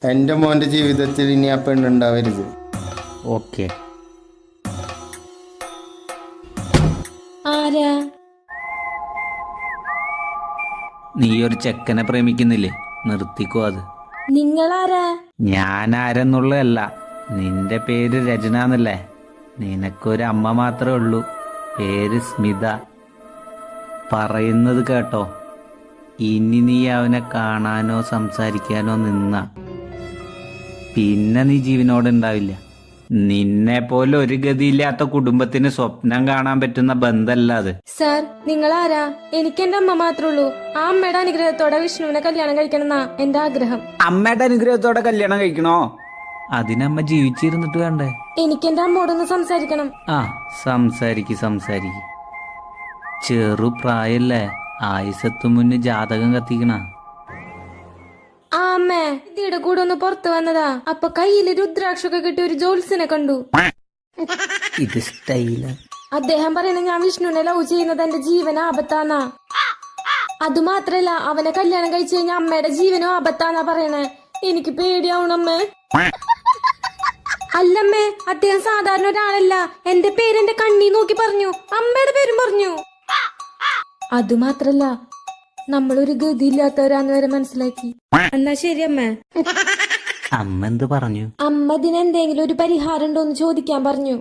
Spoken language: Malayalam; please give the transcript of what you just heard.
എൻ്റെ മോൻ്റെ ജീവിതത്തിൽ ഇനി ആ പെണ്ണുണ്ടാവരുത്. ഓക്കെ. ആരാ? നീ ഒരു ചെക്കനെ പ്രേമിക്കുന്നില്ലേ? നിർത്തിക്കോ അത്. നിങ്ങളാരാ? ഞാൻ ആരെന്നുള്ളതല്ല, നിന്റെ പേര് രചന എന്നല്ലേ? നിനക്കൊരു അമ്മ മാത്രമേ ഉള്ളൂ, പേര് സ്മിത. പറയുന്നത് കേട്ടോ, ഇനി നീ അവനെ കാണാനോ സംസാരിക്കാനോ നിന്ന പിന്നെ നീ ജീവനോടെ ഉണ്ടാവില്ല. നിന്നെ പോലെ ഒരു ഗതിയില്ലാത്ത കുടുംബത്തിന് സ്വപ്നം കാണാൻ പറ്റുന്ന ബന്ധമല്ല അത്. സാർ, നിങ്ങളാരാ? എനിക്ക് എന്റെ അമ്മ മാത്രമേ ഉള്ളൂ. ആ അമ്മയുടെ അനുഗ്രഹത്തോടെ വിഷ്ണുവിനെ കല്യാണം കഴിക്കണമെന്നാ എന്റെ ആഗ്രഹം. അമ്മയുടെ അനുഗ്രഹത്തോടെ കല്യാണം കഴിക്കണോ? അതിനമ്മ ജീവിച്ചിരുന്നിട്ട് വേണ്ടേ? എനിക്ക് എന്റെ അമ്മോടൊന്ന് സംസാരിക്കണം. ആ, സംസാരിക്ക്. ചെറുപ്രായല്ലേ, ആയുസത്തു മുന്നേ ജാതകം കത്തിക്കണ. ആ അമ്മേ, ഇതിയുടെ കൂടെ ഒന്ന് പുറത്തു വന്നതാ. അപ്പൊ കയ്യില് രുദ്രാക്ഷൊക്കെ കിട്ടി ഒരു ജോത്സ്യനെ കണ്ടു. ഇത് സ്റ്റൈല. അദ്ദേഹം പറയുന്നത് ഞാൻ വിഷ്ണുവിനെ ലവ് ചെയ്യുന്നത് എന്റെ ജീവൻ ആപത്താന്നാ. അതുമാത്രല്ല, അവനെ കല്യാണം കഴിച്ചു കഴിഞ്ഞാൽ അമ്മയുടെ ജീവനും ആപത്താന്നാ പറയണേ. എനിക്ക് പേടിയാവണമ്മേ. അല്ലമ്മേ, അദ്ദേഹം സാധാരണ ഒരാളല്ല. എന്റെ പേര് എന്റെ കണ്ണി നോക്കി പറഞ്ഞു, അമ്മയുടെ പേരും പറഞ്ഞു. അതുമാത്രല്ല, നമ്മളൊരു ഗതിയില്ലാത്തവരാന്ന് വരെ മനസ്സിലാക്കി. എന്നാ ശരി അമ്മ. അമ്മ എന്ത് പറഞ്ഞു? അമ്മ ഇതിനെന്തെങ്കിലും ഒരു പരിഹാരം ഉണ്ടോന്ന് ചോദിക്കാൻ പറഞ്ഞു.